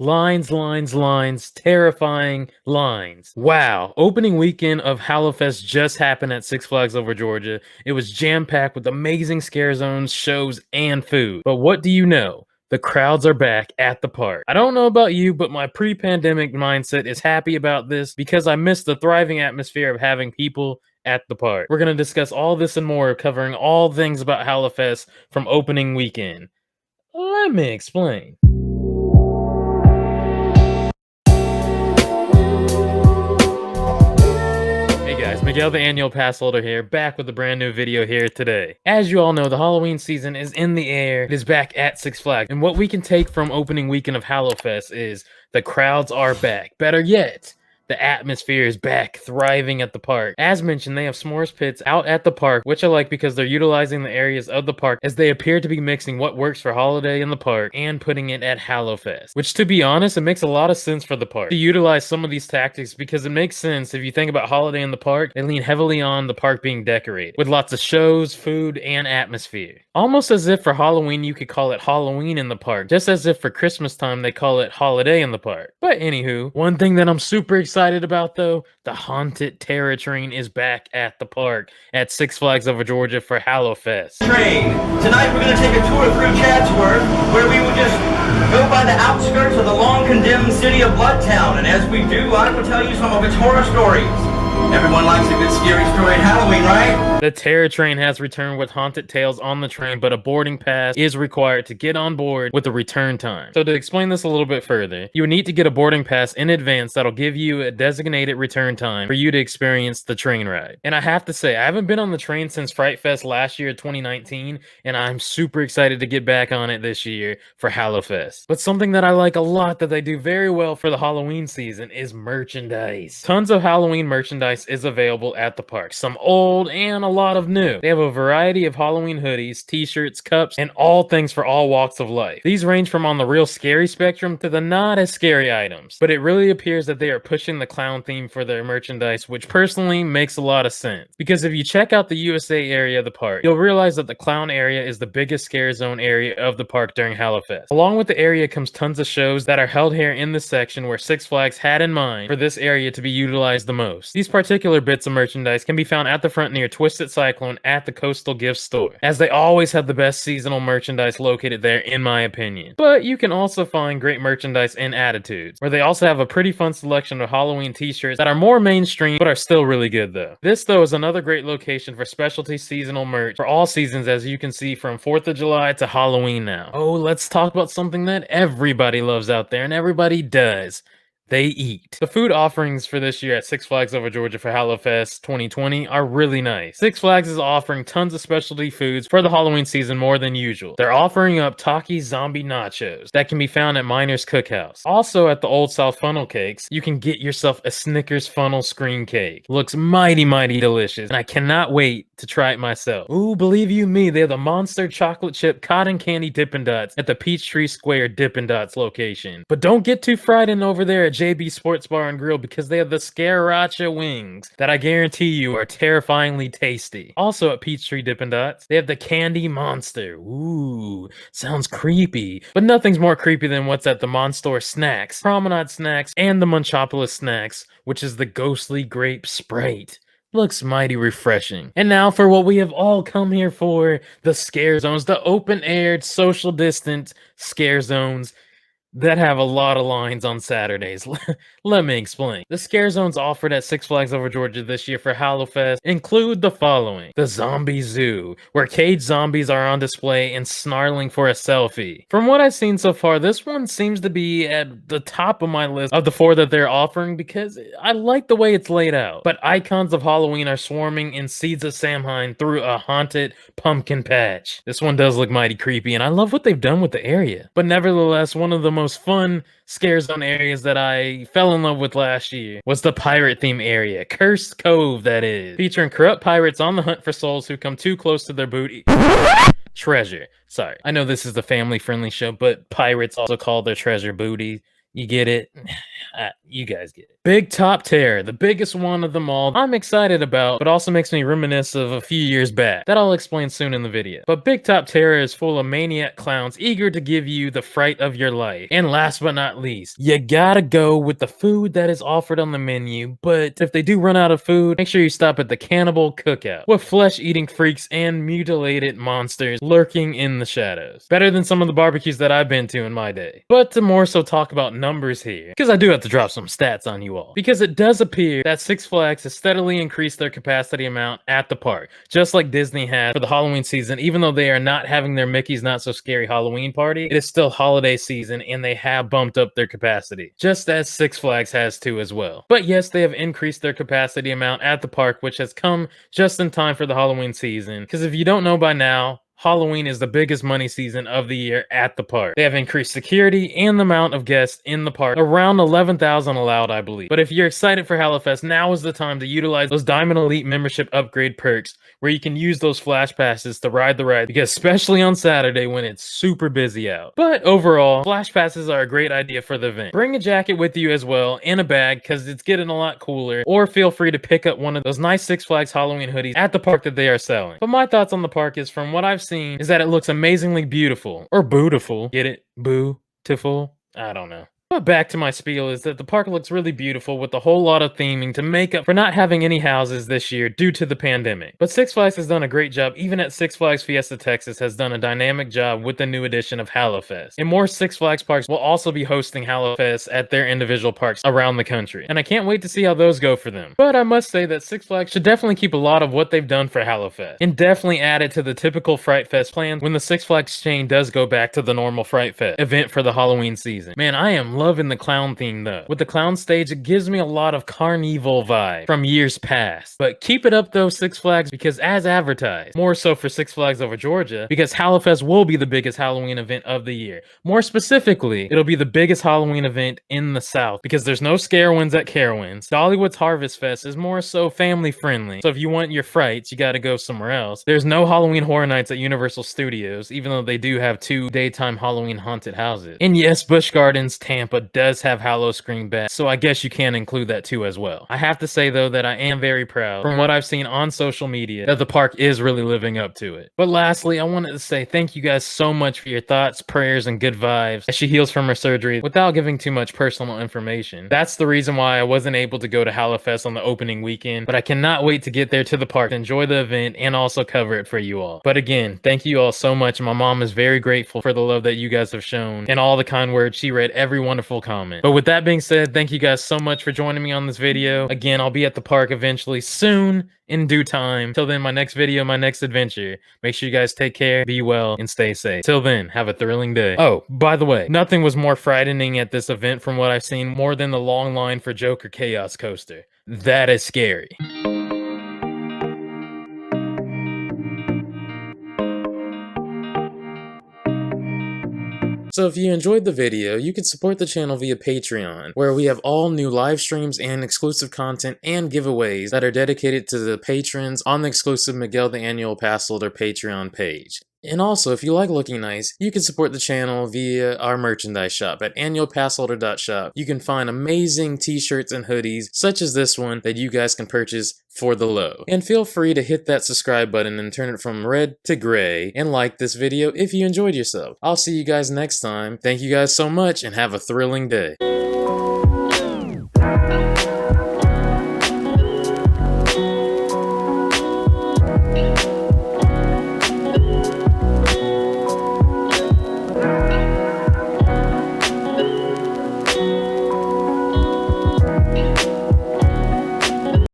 Lines, lines, lines, terrifying lines. Wow. Opening weekend of Hallowfest just happened at Six Flags Over Georgia. It was jam-packed with amazing scare zones, shows, and food. But what do you know? The crowds are back at the park. I don't know about you, but my pre-pandemic mindset is happy about this because I miss the thriving atmosphere of having people at the park. We're going to discuss all this and more, covering all things about Hallowfest from opening weekend. Let me explain. Hey guys, Miguel the annual Passholder here, back with a brand new video here today. As you all know, the Halloween season is in the air. It is back at Six Flags, and what we can take from opening weekend of Hallowfest is the crowds are back. Better yet, the atmosphere is back, thriving at the park. As mentioned, they have s'mores pits out at the park, which I like because they're utilizing the areas of the park as they appear to be mixing what works for holiday in the park and putting it at Hallowfest. Which, to be honest, it makes a lot of sense for the park to utilize some of these tactics because it makes sense if you think about holiday in the park. They lean heavily on the park being decorated with lots of shows, food, and atmosphere. Almost as if for Halloween you could call it Halloween in the park, just as if for Christmas time they call it holiday in the park. But anywho, one thing that I'm super excited about though, the haunted terror train is back at the park at Six Flags Over Georgia for Hallowfest. Train. Tonight we're going to take a tour through Chatsworth, where we will just go by the outskirts of the long-condemned city of Bloodtown, and as we do, I will tell you some of its horror stories. Everyone likes a good scary story at Halloween, right? The terror train has returned with haunted tales on the train, but a boarding pass is required to get on board with the return time. So to explain this a little bit further, you would need to get a boarding pass in advance that'll give you a designated return time for you to experience the train ride. And I have to say, I haven't been on the train since Fright Fest last year, 2019, and I'm super excited to get back on it this year for Hallowfest. But something that I like a lot that they do very well for the Halloween season is merchandise. Tons of Halloween merchandise is available at the park, some old and a lot of new. They have a variety of Halloween hoodies, t-shirts, cups, and all things for all walks of life. These range from on the real scary spectrum to the not as scary items, but it really appears that they are pushing the clown theme for their merchandise, which personally makes a lot of sense. Because if you check out the USA area of the park, you'll realize that the clown area is the biggest scare zone area of the park during Hallowfest. Along with the area comes tons of shows that are held here in this section where Six Flags had in mind for this area to be utilized the most. These particular bits of merchandise can be found at the front near Twisted Cyclone at the Coastal Gift Store, as they always have the best seasonal merchandise located there in my opinion. But you can also find great merchandise in Attitudes, where they also have a pretty fun selection of Halloween t-shirts that are more mainstream but are still really good though. This though is another great location for specialty seasonal merch for all seasons, as you can see from 4th of July to Halloween now. Oh, let's talk about something that everybody loves out there and everybody does. They eat. The food offerings for this year at Six Flags Over Georgia for Hallowfest 2020 are really nice. Six Flags is offering tons of specialty foods for the Halloween season more than usual. They're offering up Taki Zombie Nachos that can be found at Miner's Cookhouse. Also at the Old South Funnel Cakes, you can get yourself a Snickers funnel screen cake. Looks mighty delicious, and I cannot wait to try it myself. Ooh, believe you me, they have the Monster Chocolate Chip Cotton Candy Dippin' Dots at the Peachtree Square Dippin' Dots location. But don't get too frightened over there at JB Sports Bar and Grill, because they have the Scaracha wings that I guarantee you are terrifyingly tasty. Also at Peachtree Dippin' Dots, they have the Candy Monster. Ooh, sounds creepy. But nothing's more creepy than what's at the Monster Snacks, Promenade Snacks, and the Munchopolis Snacks, which is the Ghostly Grape Sprite. Looks mighty refreshing. And now for what we have all come here for, the scare zones, the open-aired, social distance scare zones that have a lot of lines on Saturdays. Let me explain. The scare zones offered at Six Flags Over Georgia this year for Hallowfest include the following. The Zombie Zoo, where caged zombies are on display and snarling for a selfie. From what I've seen so far, this one seems to be at the top of my list of the 4 that they're offering because I like the way it's laid out. But icons of Halloween are swarming in Seeds of Samhain through a haunted pumpkin patch. This one does look mighty creepy, and I love what they've done with the area. But nevertheless, one of the most fun scare zone areas that I fell in love with last year was the pirate theme area, Cursed Cove that is, featuring corrupt pirates on the hunt for souls who come too close to their booty treasure. Sorry, I know this is a family friendly show, but pirates also call their treasure booty. You get it? You guys get it. Big Top Terror, the biggest one of them all. I'm excited about, but also makes me reminisce of a few years back. That I'll explain soon in the video. But Big Top Terror is full of maniac clowns eager to give you the fright of your life. And last but not least, you gotta go with the food that is offered on the menu, but if they do run out of food, make sure you stop at the Cannibal Cookout, with flesh-eating freaks and mutilated monsters lurking in the shadows. Better than some of the barbecues that I've been to in my day. But to more so talk about numbers here, because I do have to drop some stats on you all. Because it does appear that Six Flags has steadily increased their capacity amount at the park, just like Disney has for the Halloween season. Even though they are not having their Mickey's Not So Scary Halloween party, it is still holiday season and they have bumped up their capacity, just as Six Flags has too as well. But yes, they have increased their capacity amount at the park, which has come just in time for the Halloween season. Because if you don't know by now, Halloween is the biggest money season of the year at the park. They have increased security and the amount of guests in the park, around 11,000 allowed, I believe. But if you're excited for Hallowfest, now is the time to utilize those Diamond Elite membership upgrade perks, where you can use those flash passes to ride the ride, because especially on Saturday when it's super busy out. But overall, flash passes are a great idea for the event. Bring a jacket with you as well, in a bag, because it's getting a lot cooler, or feel free to pick up one of those nice Six Flags Halloween hoodies at the park that they are selling. But my thoughts on the park is, from what I've seen, is that it looks amazingly beautiful. Or bootiful. Get it? Boo-tiful? I don't know. But back to my spiel is that the park looks really beautiful with a whole lot of theming to make up for not having any houses this year due to the pandemic. But Six Flags has done a great job. Even at Six Flags Fiesta Texas has done a dynamic job with the new edition of Hallowfest. And more Six Flags parks will also be hosting Hallowfest at their individual parks around the country. And I can't wait to see how those go for them. But I must say that Six Flags should definitely keep a lot of what they've done for Hallowfest, and definitely add it to the typical Fright Fest plans when the Six Flags chain does go back to the normal Fright Fest event for the Halloween season. Man, I am loving the clown theme though. With the clown stage, it gives me a lot of carnival vibe from years past. But keep it up though, Six Flags, because as advertised, more so for Six Flags Over Georgia, because Hallowfest will be the biggest Halloween event of the year. More specifically, it'll be the biggest Halloween event in the South, because there's no Scarewinds at Carowinds. Dollywood's Harvest Fest is more so family friendly, so if you want your frights, you gotta go somewhere else. There's no Halloween Horror Nights at Universal Studios, even though they do have 2 daytime Halloween haunted houses. And yes, Busch Gardens Tampa does have Hallowscream back, so I guess you can include that too as well. I have to say though that I am very proud, from what I've seen on social media, that the park is really living up to it. But lastly, I wanted to say thank you guys so much for your thoughts, prayers, and good vibes as she heals from her surgery without giving too much personal information. That's the reason why I wasn't able to go to Hallowfest on the opening weekend, but I cannot wait to get there to the park, enjoy the event, and also cover it for you all. But again, thank you all so much. My mom is very grateful for the love that you guys have shown and all the kind words. She read every wonderful comment. But with that being said, thank you guys so much for joining me on this video. Again, I'll be at the park eventually soon, in due time. Till then, my next video, my next adventure. Make sure you guys take care, be well, and stay safe. Till then, have a thrilling day. Oh, by the way, nothing was more frightening at this event from what I've seen more than the long line for Joker Chaos Coaster. That is scary. So if you enjoyed the video, you can support the channel via Patreon, where we have all new live streams and exclusive content and giveaways that are dedicated to the patrons on the exclusive Miguel the Annual Passholder Patreon page. And also, if you like looking nice, you can support the channel via our merchandise shop at annualpassholder.shop. You can find amazing t-shirts and hoodies, such as this one, that you guys can purchase for the low. And feel free to hit that subscribe button and turn it from red to gray, and like this video if you enjoyed yourself. I'll see you guys next time. Thank you guys so much, and have a thrilling day.